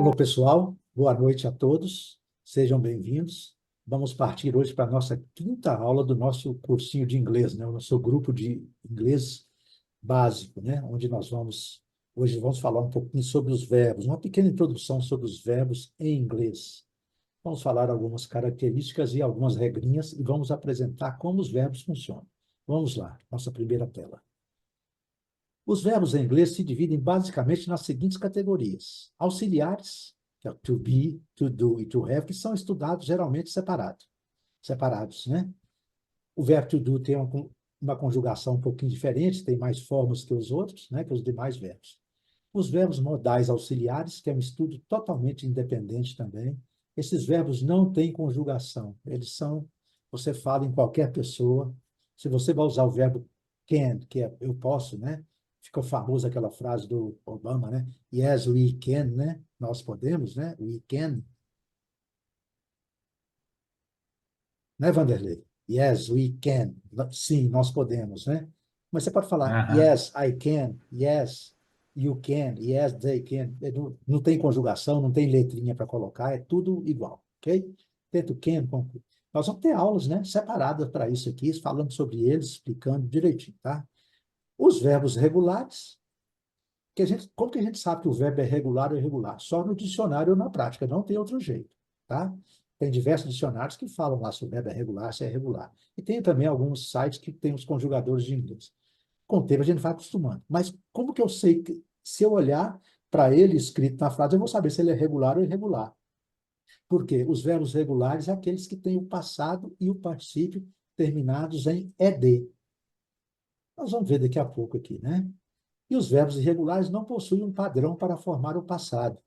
Alô, pessoal, boa noite a todos, sejam bem-vindos. Vamos partir hoje para a nossa quinta aula do nosso cursinho de inglês, né? O nosso grupo de inglês básico, né? Onde hoje vamos falar um pouquinho sobre os verbos, uma pequena introdução sobre os verbos em inglês. Vamos falar algumas características e algumas regrinhas e vamos apresentar como os verbos funcionam. Vamos lá, nossa primeira tela. Os verbos em inglês se dividem basicamente nas seguintes categorias: auxiliares, que é o to be, to do e to have, que são estudados geralmente separados, né? O verbo to do tem uma conjugação um pouquinho diferente, tem mais formas que os outros, né, que os demais verbos. Os verbos modais auxiliares, que é um estudo totalmente independente também. Esses verbos não têm conjugação, você fala em qualquer pessoa. Se você vai usar o verbo can, que é eu posso, né? Ficou famosa aquela frase do Obama, né? Yes, we can, né? Nós podemos, né? We can, né, Vanderlei? Yes, we can. Sim, nós podemos, né? Mas você pode falar Aham. yes, I can, yes, you can, yes, they can. Não tem conjugação, não tem letrinha para colocar, é tudo igual, ok? Tanto can como... Nós vamos ter aulas, né, separadas para isso aqui, falando sobre eles, explicando direitinho, tá? Os verbos regulares, como que a gente sabe que o verbo é regular ou irregular? Só no dicionário ou na prática, não tem outro jeito, tá? Tem diversos dicionários que falam lá se o verbo é regular, se é irregular. E tem também alguns sites que têm os conjugadores de inglês. Com o tempo a gente vai acostumando. Mas como que eu sei que, se eu olhar para ele escrito na frase, eu vou saber se ele é regular ou irregular? Porque os verbos regulares são aqueles que têm o passado e o particípio terminados em ed. Nós vamos ver daqui a pouco aqui, né? E os verbos irregulares não possuem um padrão para formar o passado.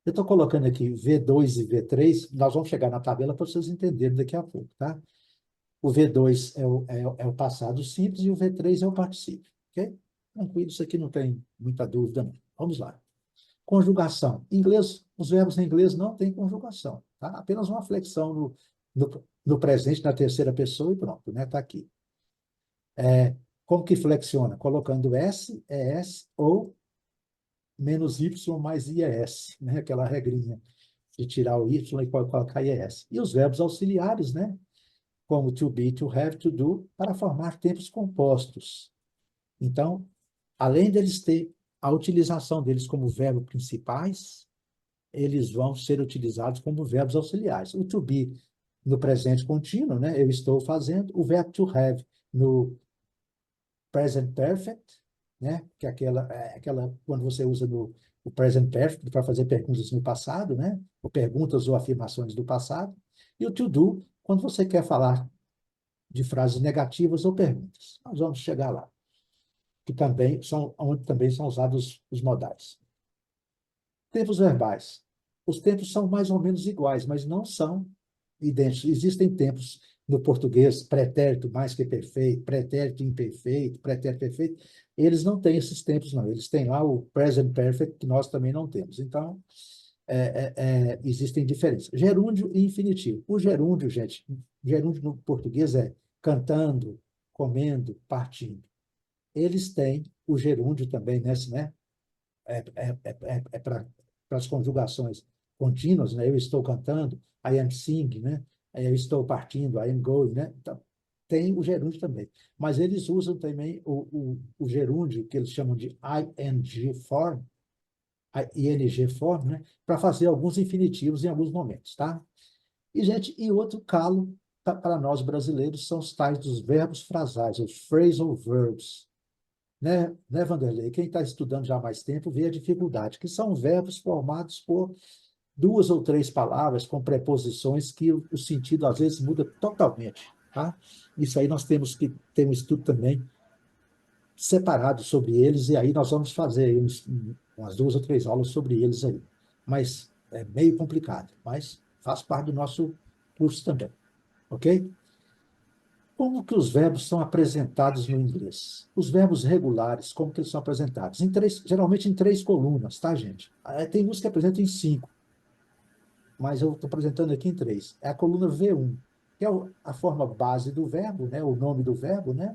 Eu estou colocando aqui V2 e V3, nós vamos chegar na tabela para vocês entenderem daqui a pouco, tá? O V2 é o passado simples e o V3 é o particípio, ok? Tranquilo, isso aqui não tem muita dúvida, não. Vamos lá. Conjugação. Inglês, os verbos em inglês não têm conjugação, tá? Apenas uma flexão no presente, na terceira pessoa e pronto, né? Está aqui. Como que flexiona? Colocando S, ES ou menos Y mais IES, né? Aquela regrinha de tirar o Y e colocar IES. E os verbos auxiliares, né? Como to be, to have, to do, para formar tempos compostos. Então, além deles ter a utilização deles como verbo principais, eles vão ser utilizados como verbos auxiliares. O to be no presente contínuo, né? Eu estou fazendo. O verbo to have no present perfect, né? Que é aquela quando você usa o present perfect para fazer perguntas no passado, né? Ou perguntas ou afirmações do passado. E o to do, quando você quer falar de frases negativas ou perguntas. Nós vamos chegar lá, que também são onde também são usados os modais. Tempos verbais. Os tempos são mais ou menos iguais, mas não são idênticos. Existem tempos no português pretérito mais que perfeito, pretérito imperfeito, pretérito perfeito. Eles não têm esses tempos, não. Eles têm lá o present perfect, que nós também não temos. Então, existem diferenças. Gerúndio e infinitivo. O gerúndio, gente, gerúndio no português é cantando, comendo, partindo. Eles têm o gerúndio também nesse, né? Para as conjugações contínuas, né? Eu estou cantando, I am singing, né? Eu estou partindo, I am going, né? Então, tem o gerúndio também. Mas eles usam também o gerúndio, que eles chamam de ing form, ing form, né? Para fazer alguns infinitivos em alguns momentos, tá? E, gente, e outro calo para nós brasileiros são os tais dos verbos frasais, os phrasal verbs, né, Vanderlei? Quem está estudando já há mais tempo vê a dificuldade, que são verbos formados por duas ou três palavras com preposições que o sentido às vezes muda totalmente, tá? Isso aí nós temos que ter um estudo também separado sobre eles e aí nós vamos fazer aí umas duas ou três aulas sobre eles aí. Mas é meio complicado, mas faz parte do nosso curso também, ok? Como que os verbos são apresentados no inglês? Os verbos regulares, como que eles são apresentados? Geralmente em três colunas, tá, gente? Tem uns que apresentam em cinco, mas eu estou apresentando aqui em três. É a coluna V1, que é a forma base do verbo, né? O nome do verbo, né?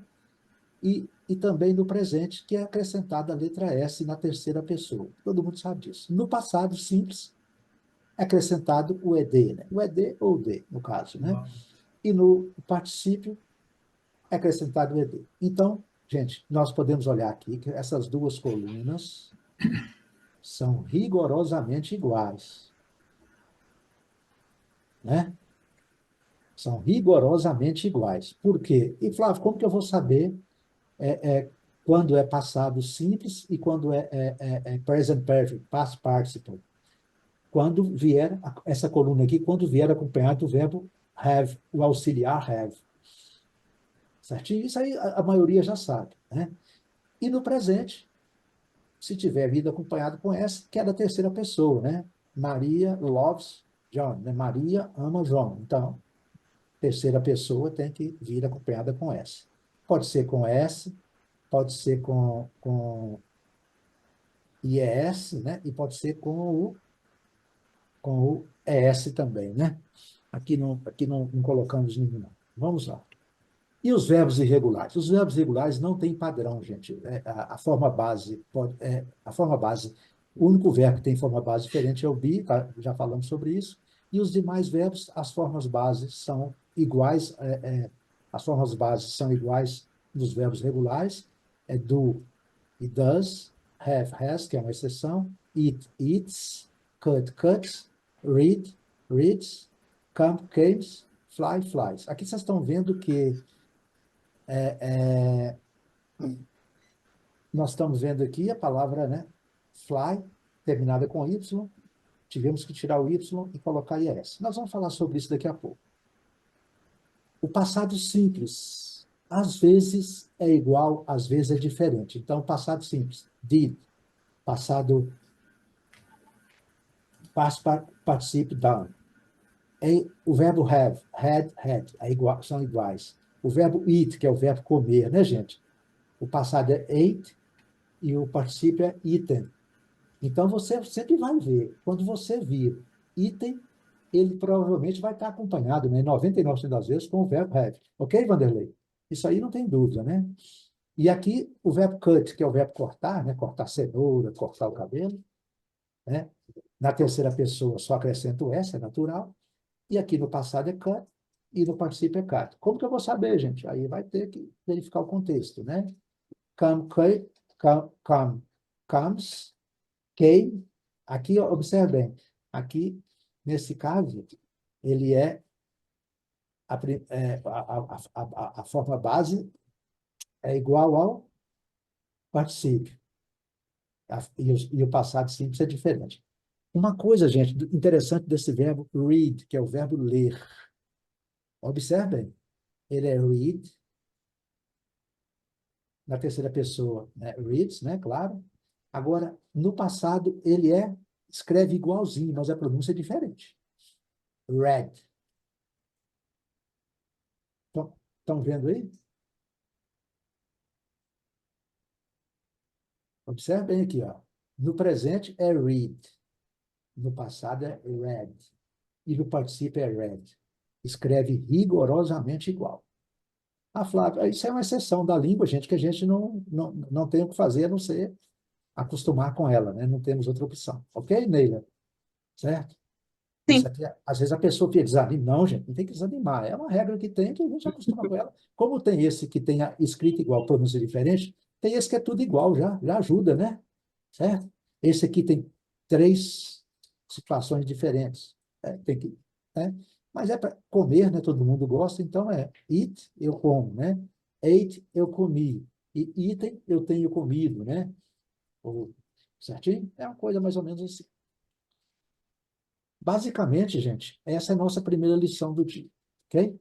E também no presente, que é acrescentada a letra S na terceira pessoa. Todo mundo sabe disso. No passado simples, é acrescentado o ed, né? O ed ou o d, no caso, né? E no particípio é acrescentado o ed. Então, gente, nós podemos olhar aqui que essas duas colunas são rigorosamente iguais, né? São rigorosamente iguais. Por quê? E, Flávio, como que eu vou saber quando é passado simples e quando é present perfect, past participle? Quando vier, essa coluna aqui, quando vier acompanhado do verbo have, o auxiliar have. Certinho? Isso aí a maioria já sabe, né? E no presente, se tiver vindo acompanhado com S, que é da terceira pessoa, né? Maria loves John, né? Maria ama João. Então, terceira pessoa tem que vir acompanhada com S. Pode ser com S, pode ser com IES, né? E pode ser com o ES também, né? Aqui não colocamos nenhum, não. Vamos lá. E os verbos irregulares? Os verbos irregulares não têm padrão, gente. A forma base, a forma base, o único verbo que tem forma base diferente é o be, tá? Já falamos sobre isso. E os demais verbos, as formas bases são iguais, as formas bases são iguais dos verbos regulares, do e does, have, has, que é uma exceção, eat, eats, cut, cuts, read, reads, come, comes, fly, flies. Aqui vocês estão vendo que é, nós estamos vendo aqui a palavra, né, fly, terminada com Y, tivemos que tirar o Y e colocar IS. Nós vamos falar sobre isso daqui a pouco. O passado simples, às vezes é igual, às vezes é diferente. Então, passado simples, did, passado past participe done. O verbo have, had, são iguais. O verbo eat, que é o verbo comer, né, gente? O passado é ate e o particípio é eaten. Então, você sempre vai ver. Quando você vir item, ele provavelmente vai estar acompanhado, né, 99% das vezes, com o verbo have. Ok, Vanderlei? Isso aí não tem dúvida, né? E aqui, o verbo cut, que é o verbo cortar, né? Cortar cenoura, cortar o cabelo, né? Na terceira pessoa, só acrescenta o S, é natural. E aqui no passado é cut, e no particípio é cut. Como que eu vou saber, gente? Aí vai ter que verificar o contexto, né? Come, come, comes, came. Aqui, observe bem, aqui, nesse caso, ele a forma base é igual ao particípio. E o passado simples é diferente. Uma coisa, gente, interessante desse verbo read, que é o verbo ler. Observe bem, ele é read, na terceira pessoa, né? Reads, né? Claro. Agora, no passado, escreve igualzinho, mas a pronúncia é diferente. Read. Estão vendo aí? Observe bem aqui, ó. No presente é read. No passado é read. E no particípio é read. Escreve rigorosamente igual. Ah, Flávio, isso é uma exceção da língua, gente, que a gente não tem o que fazer a não ser acostumar com ela, né? Não temos outra opção. Ok, Neila? Certo? Isso Sim. aqui, às vezes a pessoa fica desanima. Não, gente, não tem que desanimar. É uma regra que tem que a gente acostuma com ela. Como tem esse que tem a escrita igual, pronúncia diferente, tem esse que é tudo igual, já ajuda, né? Certo? Esse aqui tem três situações diferentes. Tem que, né? Mas é para comer, né? Todo mundo gosta, então é eat, eu como, né? Ate, eu comi. E eaten, eu tenho comido, né? Certinho? É uma coisa mais ou menos assim. Basicamente, gente, essa é a nossa primeira lição do dia, ok?